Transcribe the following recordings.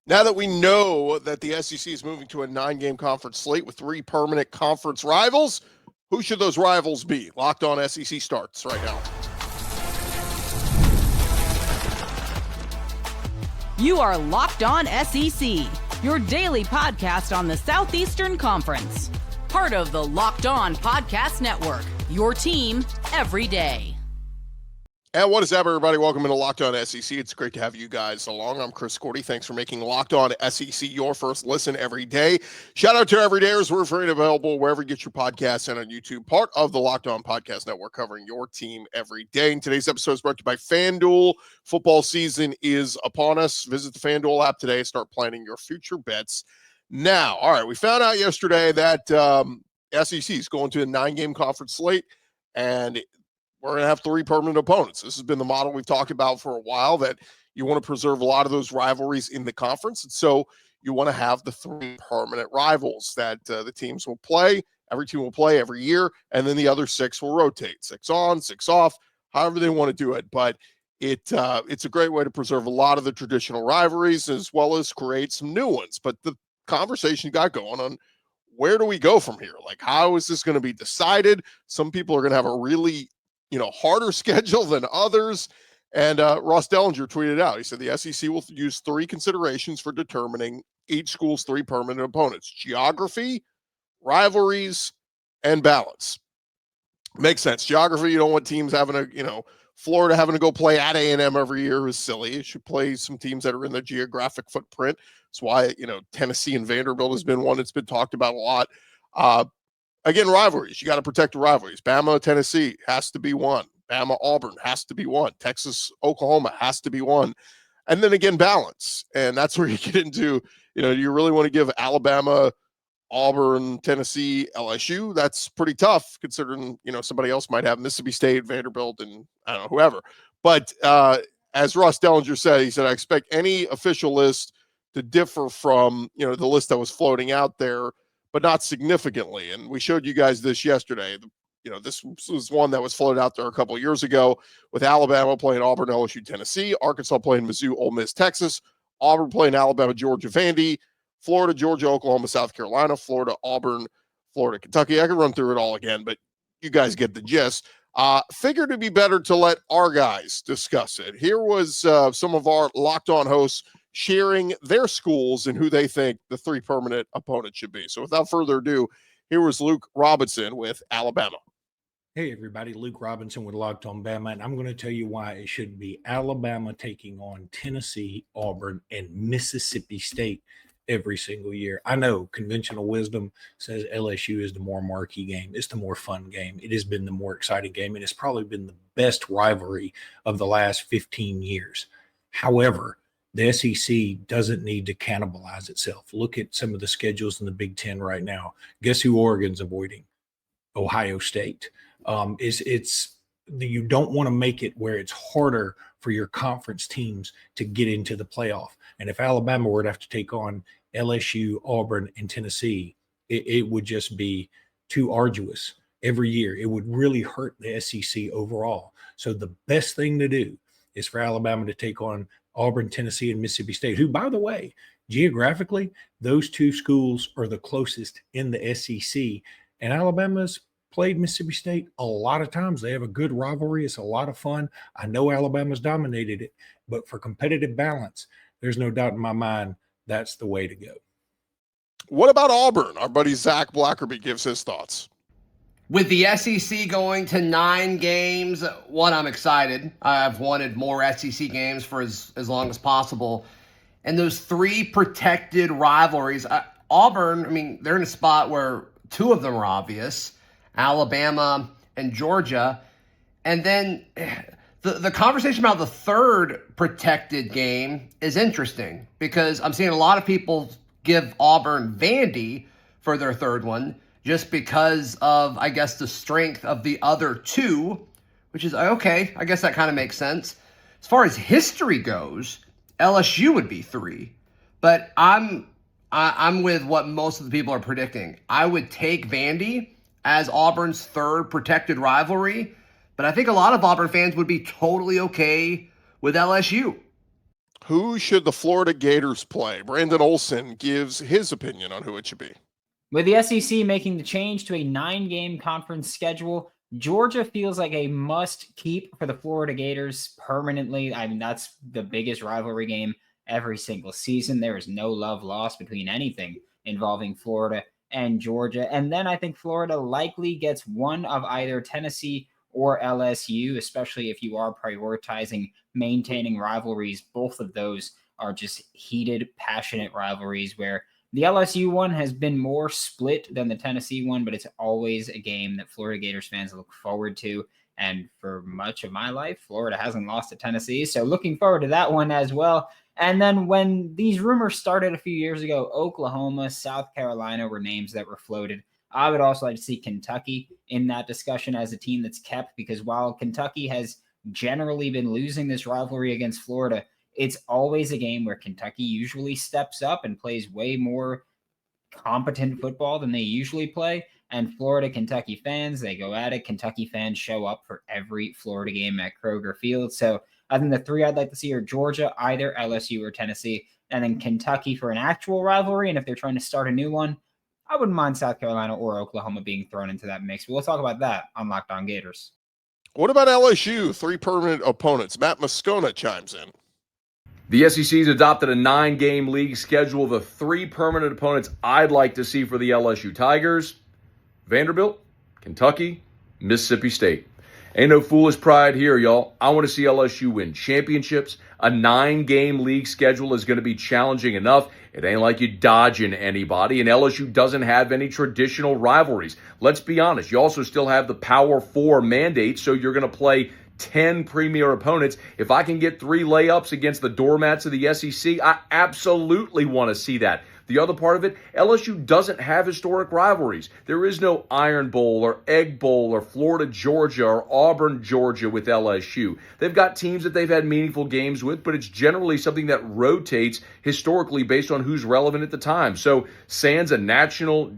Now that we know that the SEC is moving to a 9-game conference slate with 3 permanent conference rivals, who should those rivals be? Locked On SEC starts right now. You are Locked On SEC, your daily podcast on the Southeastern Conference. Part of the Locked On Podcast Network, your team every day. And what is up, everybody? Welcome into Locked On SEC. It's great to have you guys along. I'm Chris Gordy. Thanks for making Locked On SEC your first listen every day. Shout out to everydayers. We're free and available wherever you get your podcasts and on YouTube. Part of the Locked On Podcast Network, covering your team every day. And today's episode is brought to you by FanDuel. Football season is upon us. Visit the FanDuel app today. Start planning your future bets now. All right, we found out yesterday that SEC is going to a 9-game conference slate, and we're going to have 3 permanent opponents. This has been the model we've talked about for a while, that you want to preserve a lot of those rivalries in the conference. And so you want to have the 3 permanent rivals that the teams will play. Every team will play every year, and then the other 6 will rotate. 6 on, 6 off, however they want to do it. But it's a great way to preserve a lot of the traditional rivalries as well as create some new ones. But the conversation got going on, where do we go from here? Like, how is this going to be decided? Some people are going to have a really harder schedule than others. And Ross Dellinger tweeted out, he said the SEC will use 3 considerations for determining each school's 3 permanent opponents: geography, rivalries, and balance. Makes sense. Geography, you don't want teams having Florida having to go play at A&M every year is silly. You should play some teams that are in the geographic footprint. That's why, Tennessee and Vanderbilt has been one that's been talked about a lot. Again, rivalries. You got to protect the rivalries. Bama, Tennessee has to be one. Bama, Auburn has to be one. Texas, Oklahoma has to be one. And then again, balance. And that's where you get into, do you really want to give Alabama, Auburn, Tennessee, LSU? That's pretty tough considering, somebody else might have Mississippi State, Vanderbilt, and I don't know, whoever. But as Ross Dellinger said, he said, I expect any official list to differ from, the list that was floating out there, but not significantly. And we showed you guys this yesterday. This was one that was floated out there a couple of years ago, with Alabama playing Auburn, LSU, Tennessee, Arkansas playing Mizzou, Ole Miss, Texas, Auburn playing Alabama, Georgia, Vandy, Florida, Georgia, Oklahoma, South Carolina, Florida, Auburn, Florida, Kentucky. I could run through it all again, but you guys get the gist. Figured it'd be better to let our guys discuss it. Here was some of our Locked On hosts sharing their schools and who they think the 3 permanent opponents should be. So without further ado, here was Luke Robinson with Alabama. Hey, everybody. Luke Robinson with Locked On Bama, and I'm going to tell you why it should be Alabama taking on Tennessee, Auburn, and Mississippi State every single year. I know conventional wisdom says LSU is the more marquee game. It's the more fun game. It has been the more exciting game, and it's probably been the best rivalry of the last 15 years. However, the SEC doesn't need to cannibalize itself. Look at some of the schedules in the Big Ten right now. Guess who Oregon's avoiding? Ohio State. You don't want to make it where it's harder for your conference teams to get into the playoff. And if Alabama were to have to take on LSU, Auburn, and Tennessee, it would just be too arduous every year. It would really hurt the SEC overall. So the best thing to do is for Alabama to take on Auburn, Tennessee, and Mississippi State, who, by the way, geographically, those 2 schools are the closest in the SEC. And Alabama's played Mississippi State a lot of times. They have a good rivalry. It's a lot of fun. I know Alabama's dominated it, but for competitive balance, there's no doubt in my mind that's the way to go. What about Auburn? Our buddy Zach Blackerby gives his thoughts. With the SEC going to 9 games, I'm excited. I've wanted more SEC games for as long as possible. And those 3 protected rivalries, Auburn, they're in a spot where 2 of them are obvious, Alabama and Georgia. And then the conversation about the 3rd protected game is interesting, because I'm seeing a lot of people give Auburn Vandy for their 3rd one, just because of, I guess, the strength of the other 2, which is okay. I guess that kind of makes sense. As far as history goes, LSU would be 3, but I'm with what most of the people are predicting. I would take Vandy as Auburn's 3rd protected rivalry, but I think a lot of Auburn fans would be totally okay with LSU. Who should the Florida Gators play? Brandon Olson gives his opinion on who it should be. With the SEC making the change to a 9-game conference schedule, Georgia feels like a must keep for the Florida Gators permanently. I mean, that's the biggest rivalry game every single season. There is no love lost between anything involving Florida and Georgia. And then I think Florida likely gets one of either Tennessee or LSU, especially if you are prioritizing maintaining rivalries. Both of those are just heated, passionate rivalries where the LSU one has been more split than the Tennessee one, but it's always a game that Florida Gators fans look forward to. And for much of my life, Florida hasn't lost to Tennessee. So looking forward to that one as well. And then when these rumors started a few years ago, Oklahoma, South Carolina were names that were floated. I would also like to see Kentucky in that discussion as a team that's kept, because while Kentucky has generally been losing this rivalry against Florida, it's always a game where Kentucky usually steps up and plays way more competent football than they usually play. And Florida Kentucky fans, they go at it. Kentucky fans show up for every Florida game at Kroger Field. So I think the three I'd like to see are Georgia, either LSU or Tennessee, and then Kentucky for an actual rivalry. And if they're trying to start a new one, I wouldn't mind South Carolina or Oklahoma being thrown into that mix. But we'll talk about that on Locked On Gators. What about LSU? 3 permanent opponents. Matt Moscona chimes in. The SEC's adopted a 9-game league schedule. The 3 permanent opponents I'd like to see for the LSU Tigers: Vanderbilt, Kentucky, Mississippi State. Ain't no foolish pride here, y'all. I want to see LSU win championships. A 9-game league schedule is going to be challenging enough. It ain't like you dodging anybody, and LSU doesn't have any traditional rivalries. Let's be honest. You also still have the Power 4 mandate, so you're going to play 10 premier opponents. If I can get 3 layups against the doormats of the SEC, I absolutely want to see that. The other part of it, LSU doesn't have historic rivalries. There is no Iron Bowl or Egg Bowl or Florida, Georgia or Auburn, Georgia with LSU. They've got teams that they've had meaningful games with, but it's generally something that rotates historically based on who's relevant at the time. So, sans a natural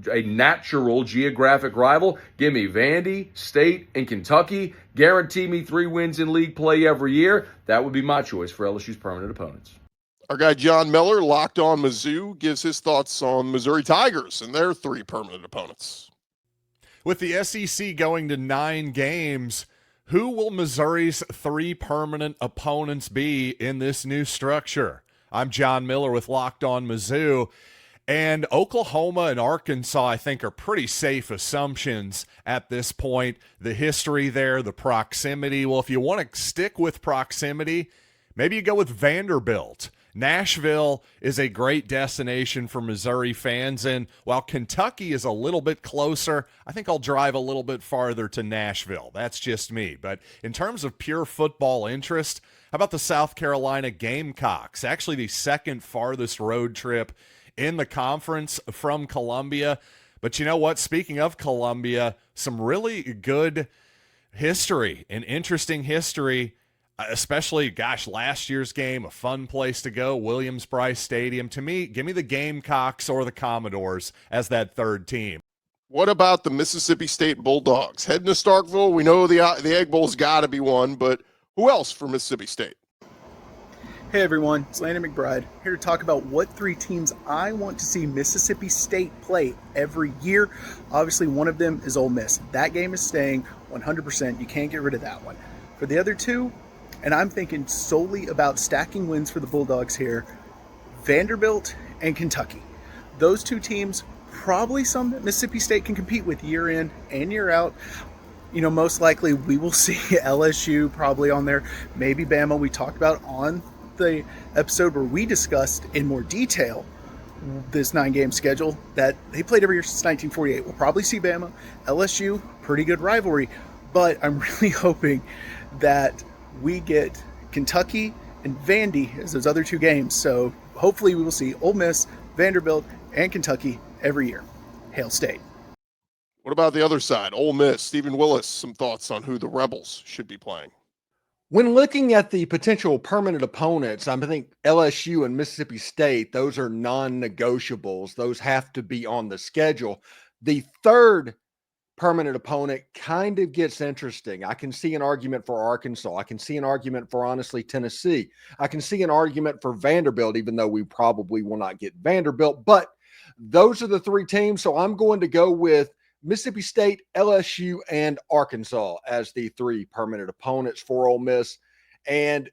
geographic rival, give me Vandy, State, and Kentucky. Guarantee me 3 wins in league play every year. That would be my choice for LSU's permanent opponents. Our guy John Miller, Locked On Mizzou, gives his thoughts on Missouri Tigers and their 3 permanent opponents. With the SEC going to 9 games, who will Missouri's 3 permanent opponents be in this new structure? I'm John Miller with Locked On Mizzou, and Oklahoma and Arkansas, I think, are pretty safe assumptions at this point. The history there, the proximity. Well, if you want to stick with proximity, maybe you go with Vanderbilt. Nashville is a great destination for Missouri fans, and while Kentucky is a little bit closer, I think I'll drive a little bit farther to Nashville. That's just me. But in terms of pure football interest, how about the South Carolina Gamecocks? Actually, the second farthest road trip in the conference from Columbia. But you know what? Speaking of Columbia, some really good history and interesting history. Especially, last year's game, a fun place to go, Williams-Brice Stadium. To me, give me the Gamecocks or the Commodores as that third team. What about the Mississippi State Bulldogs? Heading to Starkville, we know the Egg Bowl's got to be one, but who else for Mississippi State? Hey everyone, it's Landon McBride, here to talk about what 3 teams I want to see Mississippi State play every year. Obviously, one of them is Ole Miss. That game is staying 100%. You can't get rid of that one. For the other 2, and I'm thinking solely about stacking wins for the Bulldogs here, Vanderbilt and Kentucky. Those 2 teams, probably some that Mississippi State can compete with year in and year out. You know, most likely we will see LSU probably on there, maybe Bama. We talked about on the episode where we discussed in more detail this 9-game schedule that they played every year since 1948. We'll probably see Bama, LSU, pretty good rivalry, but I'm really hoping that we get Kentucky and Vandy as those other 2 games. So hopefully we will see Ole Miss, Vanderbilt, and Kentucky every year. Hail State. What about the other side? Ole Miss, Stephen Willis, some thoughts on who the Rebels should be playing. When looking at the potential permanent opponents, I think LSU and Mississippi State, those are non-negotiables. Those have to be on the schedule. The third permanent opponent kind of gets interesting. I can see an argument for Arkansas. I can see an argument for, honestly, Tennessee. I can see an argument for Vanderbilt, even though we probably will not get Vanderbilt. But those are the three teams. So I'm going to go with Mississippi State, LSU, and Arkansas as the three permanent opponents for Ole Miss. And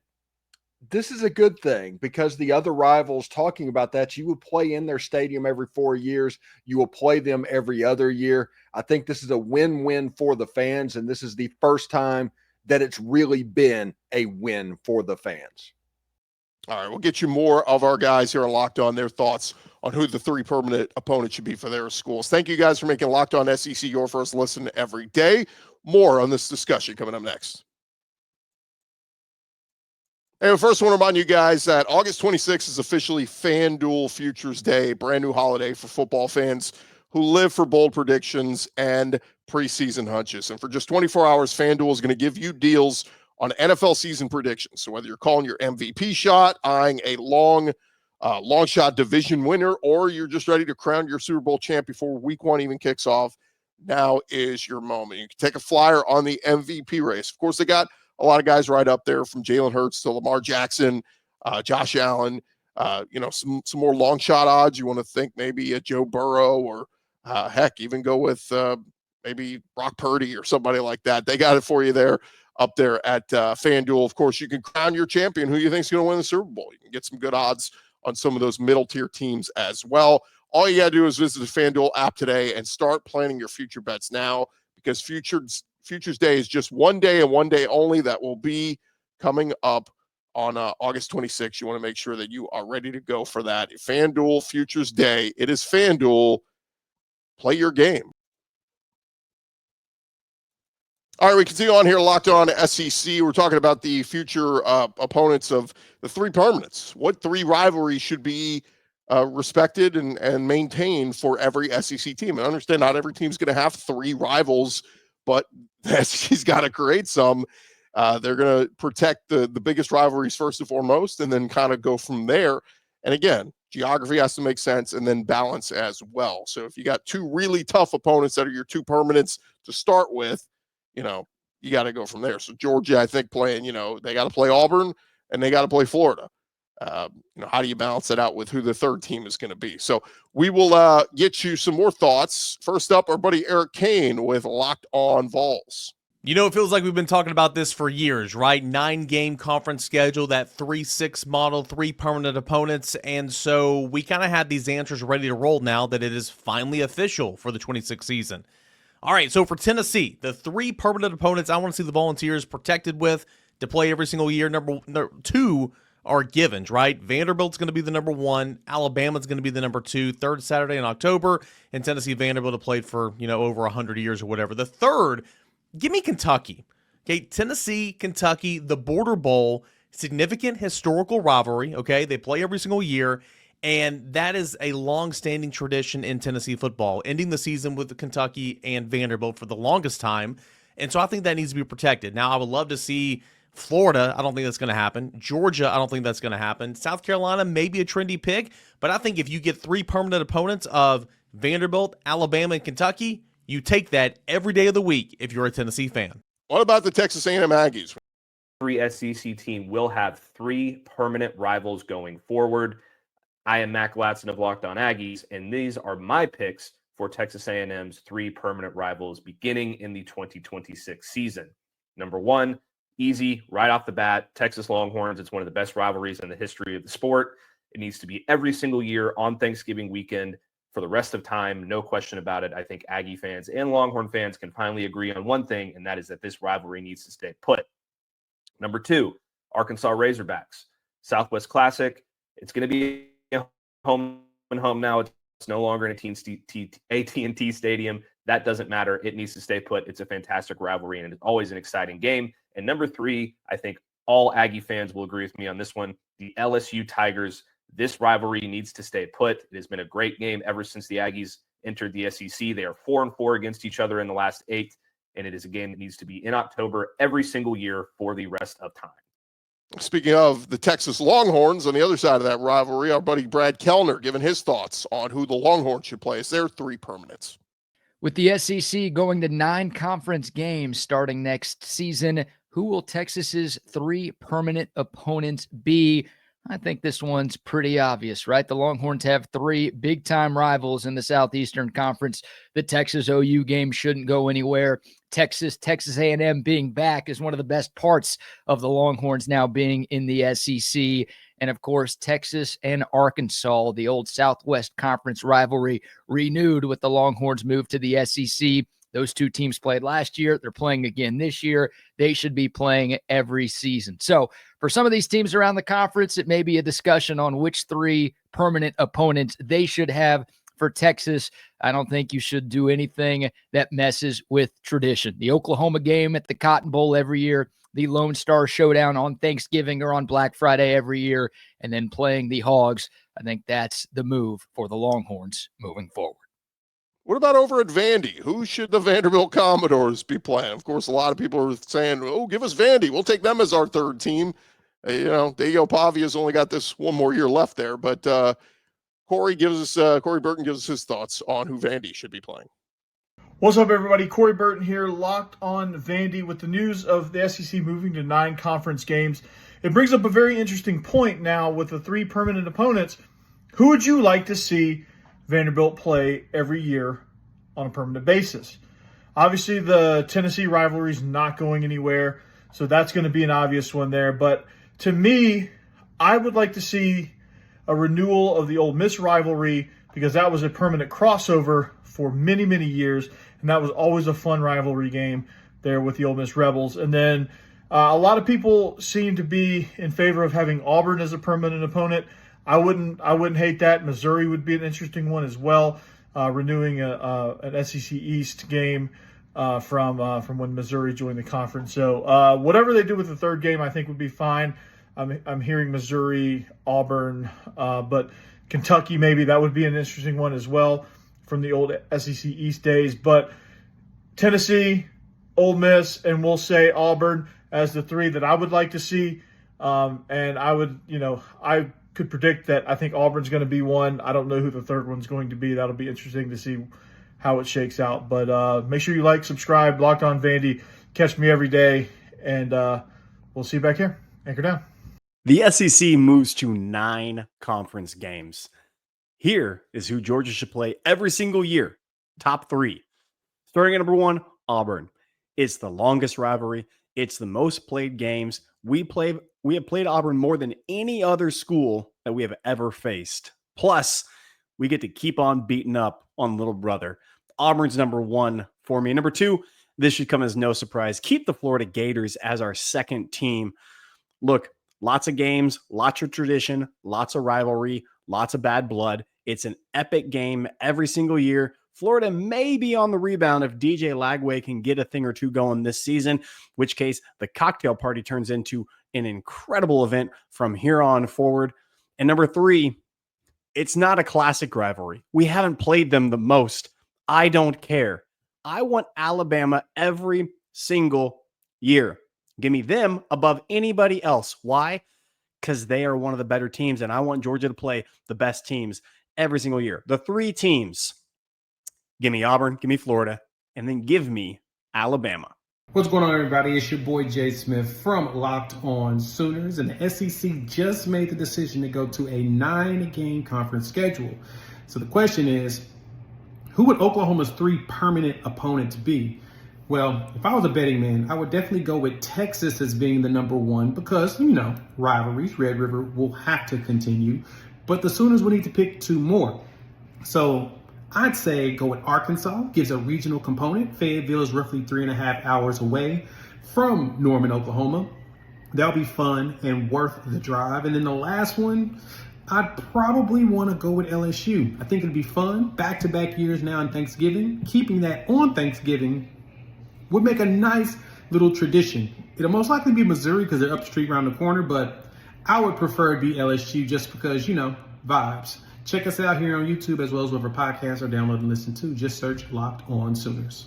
this is a good thing because the other rivals, talking about that, you would play in their stadium every 4 years. You will play them every other year. I think this is a win-win for the fans, and this is the first time that it's really been a win for the fans. All right, we'll get you more of our guys here on Locked On, their thoughts on who the three permanent opponents should be for their schools. Thank you guys for making Locked On SEC your first listen every day. More on this discussion coming up next. And first, I want to remind you guys that August 26th is officially FanDuel Futures Day, brand new holiday for football fans who live for bold predictions and preseason hunches. And for just 24 hours, FanDuel is going to give you deals on NFL season predictions. So whether you're calling your MVP shot, eyeing a long shot division winner, or you're just ready to crown your Super Bowl champ before week one even kicks off, now is your moment. You can take a flyer on the MVP race. Of course, they got a lot of guys right up there, from Jalen Hurts to Lamar Jackson, Josh Allen, some more long shot odds. You want to think maybe a Joe Burrow, or heck, even go with maybe Brock Purdy or somebody like that. They got it for you there up there at FanDuel. Of course, you can crown your champion who you think is going to win the Super Bowl. You can get some good odds on some of those middle tier teams as well. All you got to do is visit the FanDuel app today and start planning your future bets now, because Futures Day is just one day and one day only. That will be coming up on August 26th. You want to make sure that you are ready to go for that. FanDuel Futures Day. It is FanDuel. Play your game. All right, we continue on here, Locked On SEC. We're talking about the future opponents of the three permanents. What three rivalries should be respected and maintained for every SEC team? And understand, not every team's going to have three rivals, but the SEC's got to create some. They're going to protect the biggest rivalries first and foremost, and then kind of go from there. And again, geography has to make sense, and then balance as well. So if you got two really tough opponents that are your two permanents to start with, you got to go from there. So Georgia, I think, playing, they got to play Auburn and they got to play Florida. How do you balance it out with who the third team is going to be? So we will get you some more thoughts. First up, our buddy Eric Kane with Locked On Vols. It feels like we've been talking about this for years, right? 9-game conference schedule, that 3-6 model, three permanent opponents. And so we kind of had these answers ready to roll now that it is finally official for the 26 season. All right, so for Tennessee, the three permanent opponents I want to see the Volunteers protected with to play every single year. Number two are givens, right? Vanderbilt's going to be the number one. Alabama's going to be the number two. Third Saturday in October. And Tennessee, Vanderbilt have played for, over 100 years or whatever. The third, give me Kentucky. Okay, Tennessee, Kentucky, the Border Bowl, significant historical rivalry, okay? They play every single year. And that is a long-standing tradition in Tennessee football, ending the season with Kentucky and Vanderbilt for the longest time. And so I think that needs to be protected. Now, I would love to see Florida. I don't think that's going to happen. Georgia, I don't think that's going to happen. South Carolina may be a trendy pick, but I think if you get three permanent opponents of Vanderbilt, Alabama, and Kentucky, you take that every day of the week if you're a Tennessee fan. What about the Texas A&M Aggies? Every SEC team will have three permanent rivals going forward. I am Mac Latson of Locked On Aggies, and these are my picks for Texas A&M's three permanent rivals beginning in the 2026 season. Number one, easy, right off the bat, Texas Longhorns. It's one of the best rivalries in the history of the sport. It needs to be every single year on Thanksgiving weekend for the rest of time. No question about it. I think Aggie fans and Longhorn fans can finally agree on one thing, and that is that this rivalry needs to stay put. Number two, Arkansas Razorbacks. Southwest Classic. It's going to be home and home now. It's no longer in AT&T Stadium. That doesn't matter. It needs to stay put. It's a fantastic rivalry, and it's always an exciting game. And number three, I think all Aggie fans will agree with me on this one, the LSU Tigers. This rivalry needs to stay put. It has been a great game ever since the Aggies entered the SEC. They are 4-4 against each other in the last 8, and it is a game that needs to be in October every single year for the rest of time. Speaking of the Texas Longhorns, on the other side of that rivalry, our buddy Brad Kellner giving his thoughts on who the Longhorns should play as their three permanents. With the SEC going to 9 conference games starting next season, who will Texas's 3 permanent opponents be? I think this one's pretty obvious, right? The Longhorns have 3 big-time rivals in the Southeastern Conference. The Texas OU game shouldn't go anywhere. Texas A&M being back is one of the best parts of the Longhorns now being in the SEC. And, of course, Texas and Arkansas, the old Southwest Conference rivalry, renewed with the Longhorns move to the SEC. Those 2 teams played last year. They're playing again this year. They should be playing every season. So for some of these teams around the conference, it may be a discussion on which 3 permanent opponents they should have. For Texas, I don't think you should do anything that messes with tradition. The Oklahoma game at the Cotton Bowl every year, the Lone Star Showdown on Thanksgiving or on Black Friday every year, and then playing the Hogs. I think that's the move for the Longhorns moving forward. What about over at Vandy? Who should the Vanderbilt Commodores be playing? Of course, a lot of people are saying, oh, give us Vandy. We'll take them as our 3rd team. Diego Pavia's only got this one more year left there. But Corey Burton gives us his thoughts on who Vandy should be playing. What's up, everybody? Corey Burton here, locked on Vandy with the news of the SEC moving to 9 conference games. It brings up a very interesting point now with the 3 permanent opponents. Who would you like to see Vanderbilt play every year on a permanent basis? Obviously, the Tennessee rivalry is not going anywhere, so that's going to be an obvious one there. But to me, I would like to see a renewal of the Ole Miss rivalry because that was a permanent crossover for many, many years, and that was always a fun rivalry game there with the Ole Miss Rebels. And then a lot of people seem to be in favor of having Auburn as a permanent opponent. I wouldn't hate that. Missouri would be an interesting one as well, renewing an SEC East game from when Missouri joined the conference. So whatever they do with the 3rd game, I think would be fine. I'm hearing Missouri, Auburn, but Kentucky maybe that would be an interesting one as well from the old SEC East days. But Tennessee, Ole Miss, and we'll say Auburn as the 3 that I would like to see. And I could predict that I think Auburn's going to be one. I don't know who the 3rd one's going to be. That'll be interesting to see how it shakes out. But make sure you like, subscribe, Locked On Vandy. Catch me every day, and we'll see you back here. Anchor down. The SEC moves to 9 conference games. Here is who Georgia should play every single year. Top 3. Starting at number 1, Auburn. It's the longest rivalry. It's the most played games. We have played Auburn more than any other school that we have ever faced. Plus, we get to keep on beating up on little brother. Auburn's number 1 for me. Number 2, this should come as no surprise. Keep the Florida Gators as our 2nd team. Look, lots of games, lots of tradition, lots of rivalry, lots of bad blood. It's an epic game every single year. Florida may be on the rebound if DJ Lagway can get a thing or 2 going this season, which case the cocktail party turns into an incredible event from here on forward. And number 3, it's not a classic rivalry. We haven't played them the most. I don't care. I want Alabama every single year. Give me them above anybody else. Why? Because they are one of the better teams, and I want Georgia to play the best teams every single year. The 3 teams. Give me Auburn, give me Florida, and then give me Alabama. What's going on, everybody? It's your boy Jay Smith from Locked On Sooners, and the SEC just made the decision to go to a 9-game conference schedule. So the question is, who would Oklahoma's 3 permanent opponents be? Well, if I was a betting man, I would definitely go with Texas as being the number 1 because, rivalries, Red River will have to continue, but the Sooners will need to pick 2 more. So I'd say go with Arkansas, gives a regional component. Fayetteville is roughly 3.5 hours away from Norman, Oklahoma. That'll be fun and worth the drive. And then the last one, I'd probably want to go with LSU. I think it'd be fun. Back-to-back years now in Thanksgiving. Keeping that on Thanksgiving would make a nice little tradition. It'll most likely be Missouri because they're up the street around the corner, but I would prefer it be LSU just because, vibes. Check us out here on YouTube as well as whatever podcasts or download and listen to. Just search Locked On Sooners.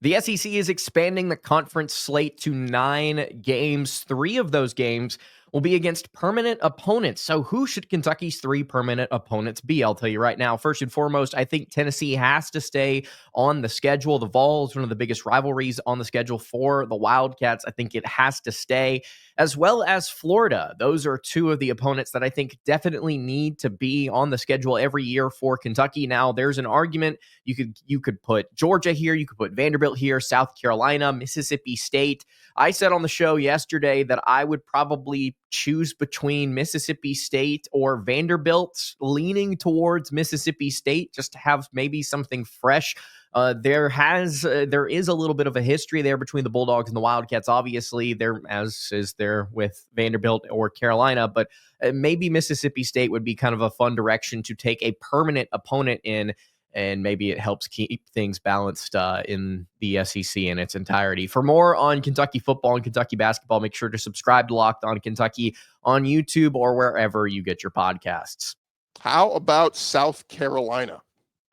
The SEC is expanding the conference slate to 9 games. 3 of those games will be against permanent opponents. So who should Kentucky's 3 permanent opponents be? I'll tell you right now. First and foremost, I think Tennessee has to stay on the schedule. The Vol is one of the biggest rivalries on the schedule for the Wildcats. I think it has to stay, as well as Florida. Those are 2 of the opponents that I think definitely need to be on the schedule every year for Kentucky. Now, there's an argument. You could put Georgia here. You could put Vanderbilt here, South Carolina, Mississippi State. I said on the show yesterday that I would probably choose between Mississippi State or Vanderbilt, leaning towards Mississippi State just to have maybe something fresh. There is a little bit of a history there between the Bulldogs and the Wildcats. Obviously, there as is there with Vanderbilt or Carolina, but maybe Mississippi State would be kind of a fun direction to take a permanent opponent in. And maybe it helps keep things balanced in the SEC in its entirety. For more on Kentucky football and Kentucky basketball, make sure to subscribe to Locked On Kentucky on YouTube or wherever you get your podcasts. How about South Carolina?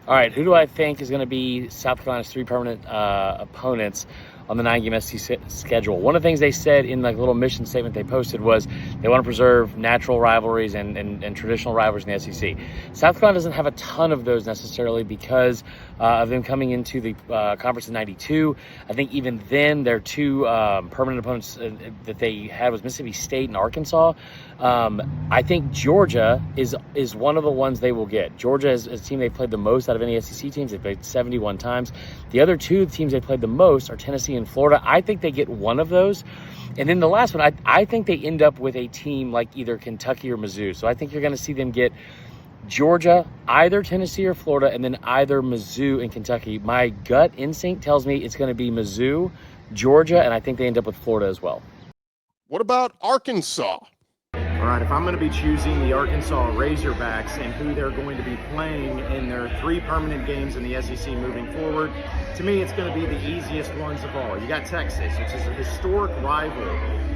All right, who do I think is going to be South Carolina's 3 permanent opponents on the 9-game SEC schedule? One of the things they said in the little mission statement they posted was they want to preserve natural rivalries and traditional rivalries in the SEC. South Carolina doesn't have a ton of those necessarily because of them coming into the conference in '92. I think even then their 2 permanent opponents that they had was Mississippi State and Arkansas. I think Georgia is one of the ones they will get. Georgia is a team they've played the most out of any SEC teams. They played 71 times. The other 2 teams they played the most are Tennessee and Florida. I think they get one of those. And then the last one, I think they end up with a team like either Kentucky or Mizzou. So I think you're going to see them get Georgia, either Tennessee or Florida, and then either Mizzou and Kentucky. My gut instinct tells me it's going to be Mizzou, Georgia, and I think they end up with Florida as well. What about Arkansas? All right, if I'm going to be choosing the Arkansas Razorbacks and who they're going to be playing in their 3 permanent games in the SEC moving forward, to me it's going to be the easiest ones of all. You got Texas, which is a historic rival.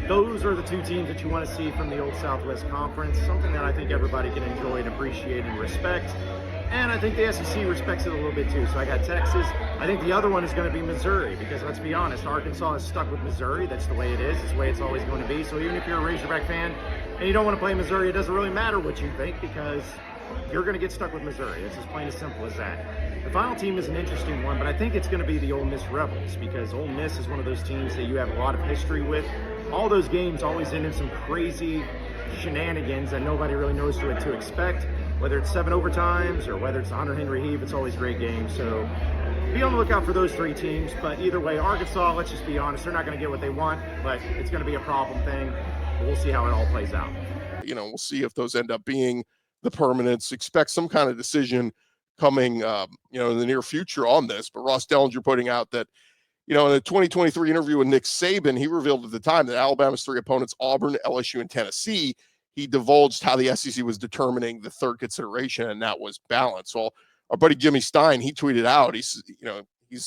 Those are the 2 teams that you want to see from the old Southwest Conference, something that I think everybody can enjoy and appreciate and respect. And I think the SEC respects it a little bit too. So I got Texas. I think the other one is going to be Missouri because let's be honest, Arkansas is stuck with Missouri. That's the way it is. It's the way it's always going to be. So even if you're a Razorback fan and you don't want to play Missouri, it doesn't really matter what you think because you're going to get stuck with Missouri. It's as plain as simple as that. The final team is an interesting one, but I think it's going to be the Ole Miss Rebels because Ole Miss is one of those teams that you have a lot of history with. All those games always end in some crazy shenanigans that nobody really knows what to expect. Whether it's 7 overtimes or whether it's the Hunter Henry Heave, it's always a great game. So be on the lookout for those 3 teams. But either way, Arkansas, let's just be honest, they're not going to get what they want, but it's going to be a problem thing. But we'll see how it all plays out. We'll see if those end up being the permanents. Expect some kind of decision coming, in the near future on this. But Ross Dellinger putting out that, in a 2023 interview with Nick Saban, he revealed at the time that Alabama's 3 opponents, Auburn, LSU, and Tennessee, he divulged how the SEC was determining the 3rd consideration, and that was balance. Well, our buddy Jimmy Stein, he tweeted out, he's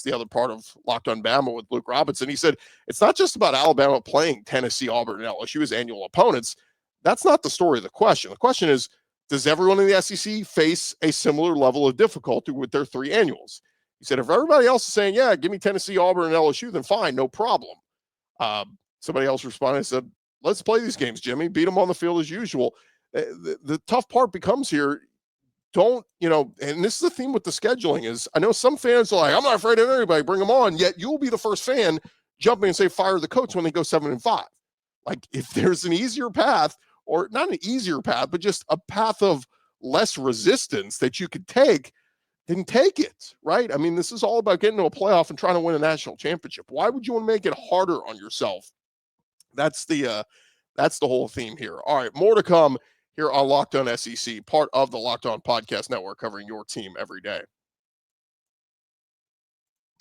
the other part of Locked On Bama with Luke Robinson. He said, it's not just about Alabama playing Tennessee, Auburn, and LSU as annual opponents. That's not the story of the question. The question is, does everyone in the SEC face a similar level of difficulty with their 3 annuals? He said, if everybody else is saying, yeah, give me Tennessee, Auburn, and LSU, then fine, no problem. Somebody else responded and said, let's play these games, Jimmy. Beat them on the field as usual. The tough part becomes here, and this is the theme with the scheduling is, I know some fans are like, I'm not afraid of anybody, bring them on, yet you'll be the first fan jumping and say, fire the coach when they go 7-5. Like, if there's an easier path, or not an easier path, but just a path of less resistance that you could take, then take it, right? I mean, this is all about getting to a playoff and trying to win a national championship. Why would you want to make it harder on yourself? That's the whole theme here. All right, more to come here on Locked On SEC, part of the Locked On Podcast Network, covering your team every day.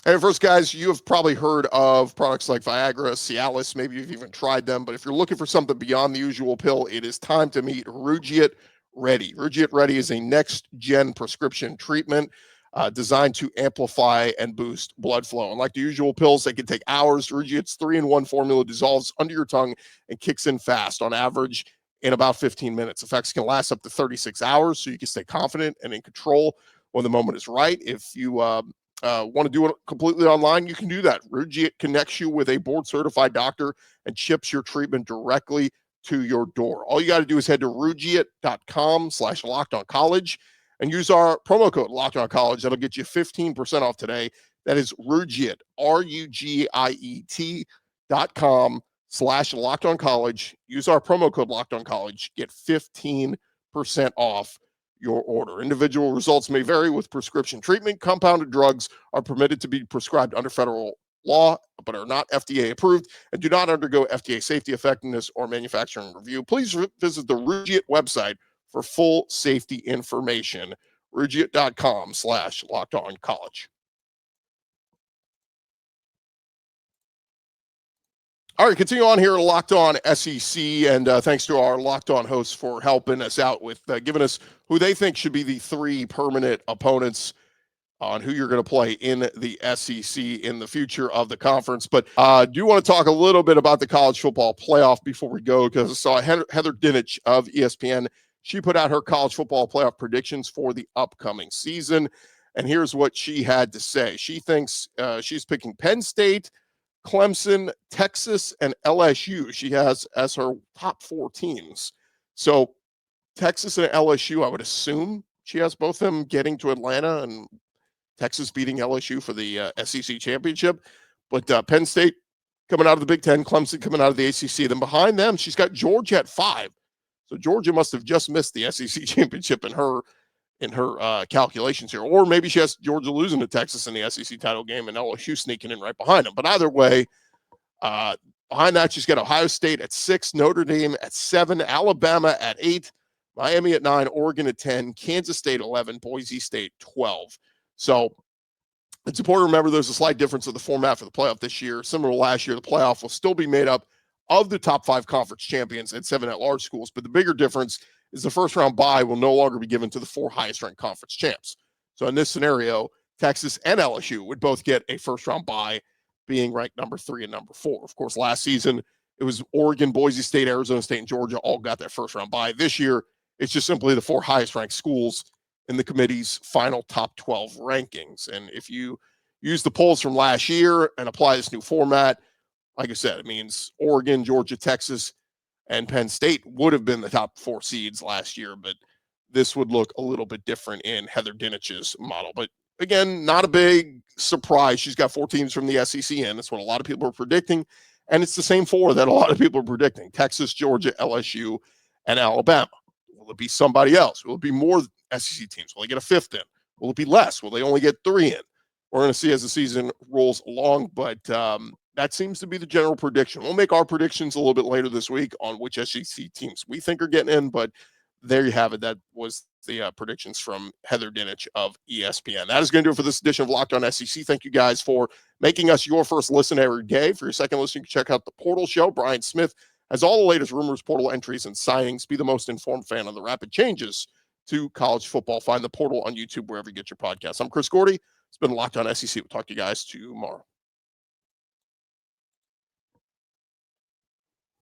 And first, guys, you have probably heard of products like Viagra, Cialis. Maybe you've even tried them. But if you're looking for something beyond the usual pill, it is time to meet Rugiet Ready. Rugiet Ready is a next-gen prescription treatment designed to amplify and boost blood flow. And like the usual pills, they can take hours. Rugiet's 3-in-1 formula dissolves under your tongue and kicks in fast, on average in about 15 minutes. Effects can last up to 36 hours, so you can stay confident and in control when the moment is right. If you want to do it completely online, you can do that. Rugiet connects you with a board-certified doctor and ships your treatment directly to your door. All you got to do is head to rugiet.com/lockedoncollege and use our promo code lockedoncollege. That'll get you 15% off today. That is Rugiet, rugiet.com/lockedoncollege. Use our promo code lockedoncollege. Get 15% off your order. Individual results may vary with prescription treatment. Compounded drugs are permitted to be prescribed under federal law, but are not FDA approved and do not undergo FDA safety, effectiveness, or manufacturing review. Please visit the Rugiet website for full safety information. Rugiet.com/lockedoncollege. All right, continue on here at Locked On SEC, and thanks to our Locked On hosts for helping us out with giving us who they think should be the 3 permanent opponents on who you're going to play in the SEC in the future of the conference. But I do want to talk a little bit about the college football playoff before we go, because I saw Heather Dinich of ESPN. She put out her college football playoff predictions for the upcoming season, and here's what she had to say. She thinks she's picking Penn State, Clemson, Texas, and LSU. She has as her top 4 teams. So Texas and LSU, I would assume she has both of them getting to Atlanta, and Texas beating LSU for the SEC championship. But Penn State coming out of the Big Ten, Clemson coming out of the ACC. Then behind them, she's got Georgia at 5. So Georgia must have just missed the SEC championship in her calculations here. Or maybe she has Georgia losing to Texas in the SEC title game and LSU sneaking in right behind them. But either way, behind that, she's got Ohio State at 6, Notre Dame at 7, Alabama at 8, Miami at 9, Oregon at 10, Kansas State 11, Boise State 12. So it's important to remember there's a slight difference of the format for the playoff this year. Similar to last year, the playoff will still be made up of the top 5 conference champions and 7 at-large schools. But the bigger difference is the first-round bye will no longer be given to the 4 highest-ranked conference champs. So in this scenario, Texas and LSU would both get a first-round bye, being ranked number 3 and number 4. Of course, last season, it was Oregon, Boise State, Arizona State, and Georgia all got that first-round bye. This year, it's just simply the 4 highest-ranked schools in the committee's final top 12 rankings. And if you use the polls from last year and apply this new format, like I said, it means Oregon, Georgia, Texas, and Penn State would have been the top 4 seeds last year, but this would look a little bit different in Heather Dinich's model. But again, not a big surprise. She's got 4 teams from the SEC in. That's what a lot of people are predicting. And it's the same 4 that a lot of people are predicting: Texas, Georgia, LSU, and Alabama. Will it be somebody else? Will it be more SEC teams? Will they get a 5th in? Will it be less? Will they only get 3 in? We're going to see as the season rolls along, but that seems to be the general prediction. We'll make our predictions a little bit later this week on which SEC teams we think are getting in, but there you have it. That was the predictions from Heather Dinich of ESPN. That is going to do it for this edition of Locked On SEC. Thank you guys for making us your first listen every day. For your second listen, you can check out the Portal Show. Brian Smith has all the latest rumors, portal entries, and signings. Be the most informed fan of the rapid changes to college football. Find the Portal on YouTube wherever you get your podcasts. I'm Chris Gordy. It's been Locked On SEC. We'll talk to you guys tomorrow.